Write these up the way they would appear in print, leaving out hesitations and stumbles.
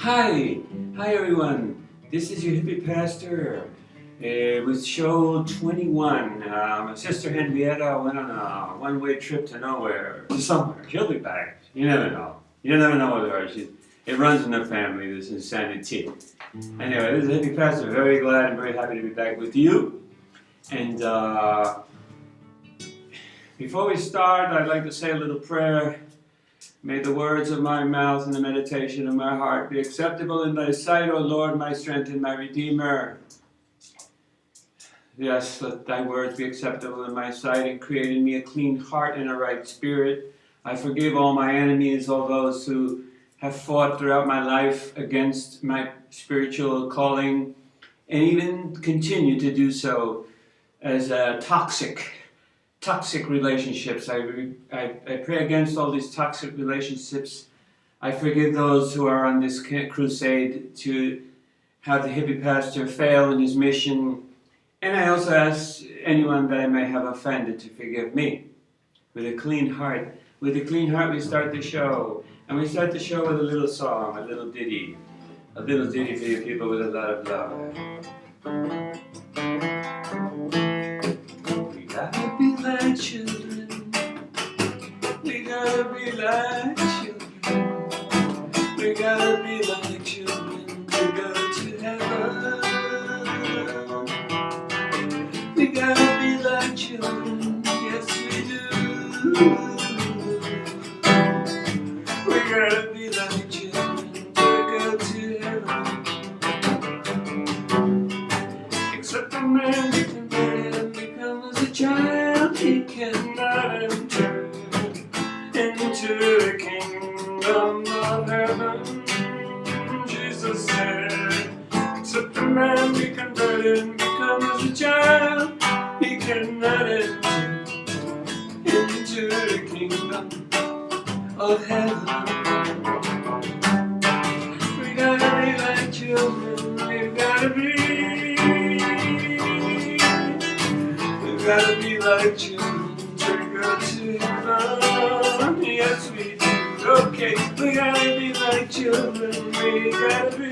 Hi everyone. This is your Hippie Pastor with show 21. My sister Henrietta went on a one-way trip to nowhere, to somewhere. She'll be back. You never know. You never know with her. It runs in her family, this insanity. Anyway, this is Hippie Pastor. Very glad and very happy to be back with you. And before we start, I'd like to say a little prayer. May the words of my mouth and the meditation of my heart be acceptable in thy sight, O Lord, my strength and my Redeemer. Yes, let thy words be acceptable in my sight, and create in me a clean heart and a right spirit. I forgive all my enemies, all those who have fought throughout my life against my spiritual calling, and even continue to do so as toxic relationships. I pray against all these toxic relationships. I forgive those who are on this crusade to have the Hippie Pastor fail in his mission. And I also ask anyone that I may have offended to forgive me. With a clean heart. With a clean heart we start the show. And we start the show with a little song, a little ditty. A little ditty for you people with a lot of love. We gotta be like children. We gotta be like children. We gotta be like children to go to heaven. We gotta be like children, yes we do. We gotta be like children to go to heaven. Except a man who converted becomes a child, he cannot enter into the kingdom of heaven. Jesus said, except a man be converted and becomes a child, he cannot enter into the kingdom of heaven. We gotta be like children, we gotta be like children to go to heaven. Yes we do, okay, we gotta be like children, we gotta be.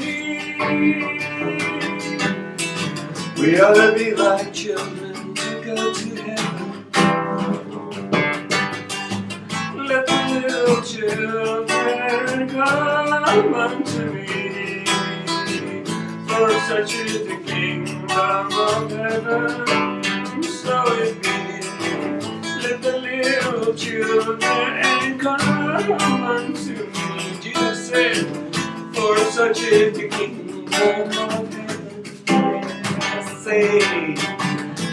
We ought to be like children to go to heaven. Let the little children come unto me, for such is the kingdom of heaven. So it be. Let the little children come unto me. Jesus said, for such is the kingdom of heaven. Say,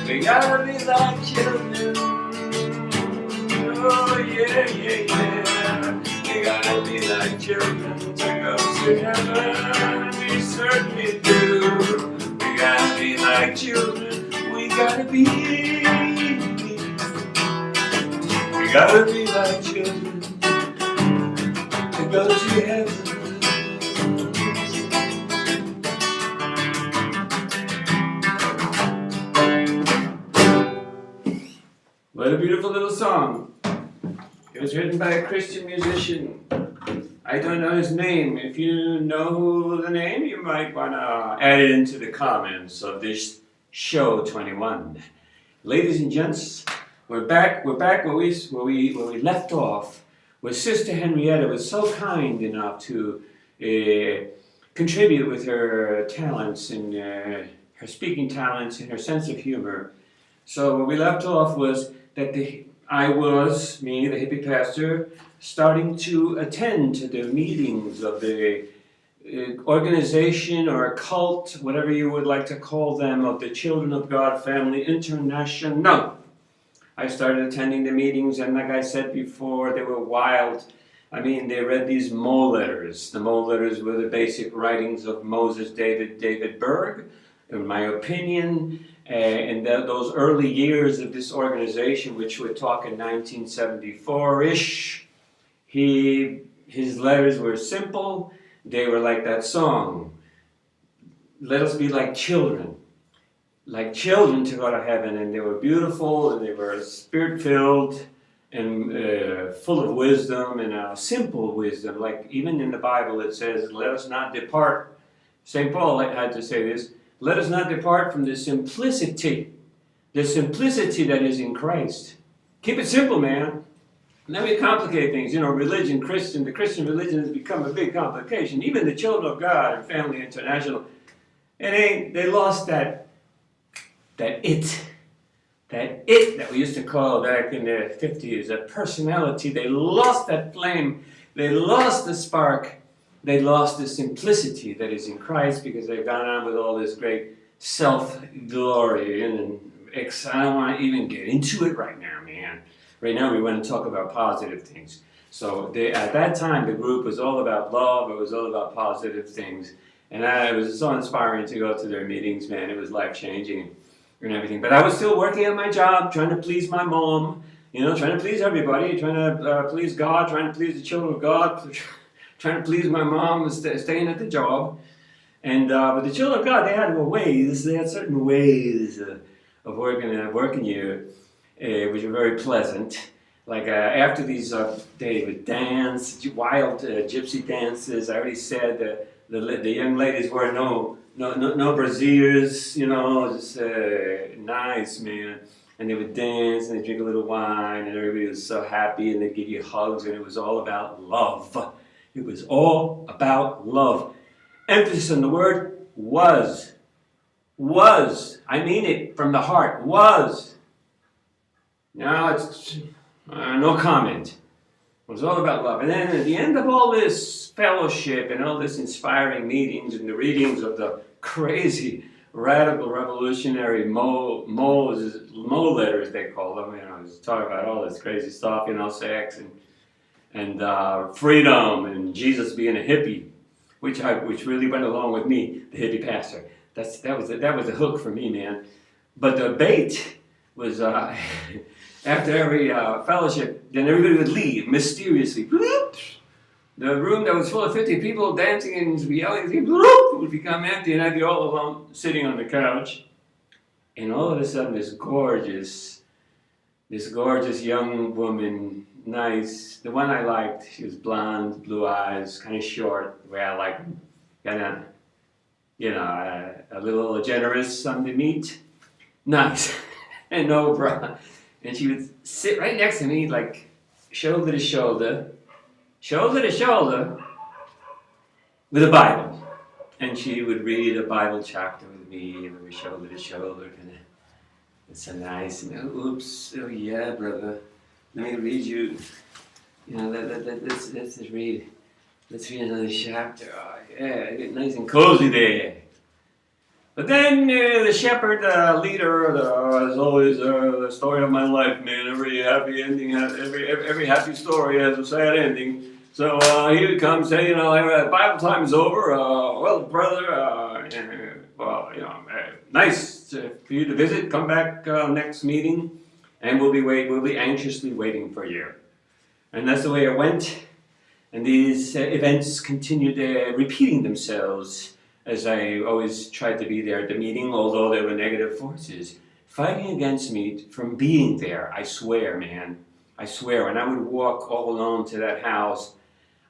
we gotta be like children. Oh yeah. We gotta be like children to go to heaven. We certainly do. We gotta be like children. We gotta be. We gotta be like children to go to heaven. What a beautiful little song. It was written by a Christian musician. I don't know his name. If you know the name, you might want to add it into the comments of this show 21. Ladies and gents, we're back where we left off, where Sister Henrietta was so kind enough to contribute with her talents and her speaking talents and her sense of humor. So where we left off was that I was, me, the Hippie Pastor, starting to attend to the meetings of the organization or a cult, whatever you would like to call them, of the Children of God Family International. I started attending the meetings, and like I said before, they were wild. I mean, they read these mole letters. The mole letters were the basic writings of Moses David Berg, in my opinion. In those early years of this organization, which we're talking 1974-ish, his letters were simple. They were like that song, let us be like children to go to heaven. And they were beautiful, and they were spirit-filled, and full of wisdom and simple wisdom. Like even in the Bible it says, let us not depart. St. Paul had to say this, let us not depart from the simplicity that is in Christ. Keep it simple, man. And then we complicate things. You know, religion, the Christian religion has become a big complication. Even the Children of God and Family International, they lost that it that we used to call back in the 50s, that personality. They lost that flame. They lost the spark. They lost the simplicity that is in Christ because they've gone on with all this great self-glory. And I don't want to even get into it right now, man. Right now we want to talk about positive things. So at that time, the group was all about love. It was all about positive things. And it was so inspiring to go to their meetings, man. It was life-changing and everything. But I was still working at my job, trying to please my mom, you know, trying to please everybody, trying to please God, trying to please the children of God, trying to please my mom, staying at the job. And but the children of God, they had certain ways of working here, which were very pleasant. Like after these, they would dance, wild gypsy dances. I already said the young ladies wore no brassieres, you know, just nice, man. And they would dance and they drink a little wine and everybody was so happy and they'd give you hugs and it was all about love. It was all about love. Emphasis on the word was. Was. I mean it from the heart. Was. Now it's no comment. It was all about love. And then at the end of all this fellowship and all this inspiring meetings and the readings of the crazy, radical, revolutionary Mo letters, they call them, you know, just talking about all this crazy stuff, you know, sex and freedom and Jesus being a hippie, which really went along with me, the hippie pastor. That was the hook for me, man. But the bait was after every fellowship, then everybody would leave mysteriously. The room that was full of 50 people dancing and yelling would become empty, and I'd be all alone sitting on the couch. And all of a sudden, this gorgeous young woman, nice, the one I liked, she was blonde, blue eyes, kind of short, the way I like them, kind of, you know, a little generous on the meat, nice, and no bra. And she would sit right next to me, like shoulder to shoulder, with a Bible. And she would read a Bible chapter with me, and we were shoulder to shoulder, kind of. It's so nice. And oops, oh yeah, brother. Let me read you. You know, let's read. Let's read another chapter. Oh yeah, get nice and cozy there. But then the shepherd, leader, as always, the story of my life, man. Every happy ending, every happy story has a sad ending. So he would come say, you know, Bible time is over. Well, brother, well, you know, nice for you to visit. Come back next meeting, and we'll be anxiously waiting for you. And that's the way it went. And these events continued repeating themselves. As I always tried to be there at the meeting, although there were negative forces fighting against me from being there. I swear, man. I swear. When I would walk all alone to that house,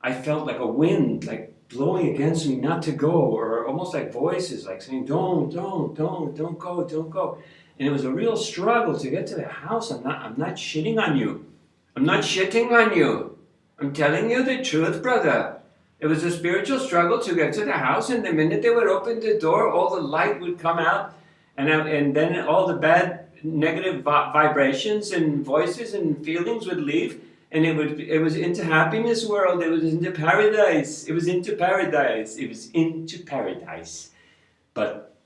I felt like a wind, like blowing against me not to go, or almost like voices, like saying, don't go. And it was a real struggle to get to the house. I'm not shitting on you. I'm not shitting on you. I'm telling you the truth, brother. It was a spiritual struggle to get to the house, and the minute they would open the door, all the light would come out, and then all the bad, negative vibrations and voices and feelings would leave, and it was into happiness world. It was into paradise. It was into paradise. It was into paradise. But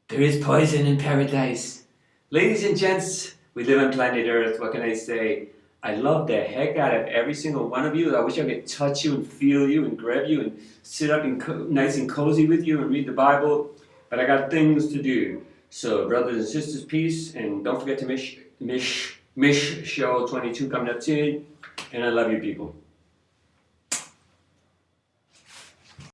there is poison in paradise. Ladies and gents, we live on planet Earth. What can I say? I love the heck out of every single one of you. I wish I could touch you and feel you and grab you and sit up nice and cozy with you and read the Bible. But I got things to do. So brothers and sisters, peace. And don't forget to mish show 22 coming up soon. And I love you people.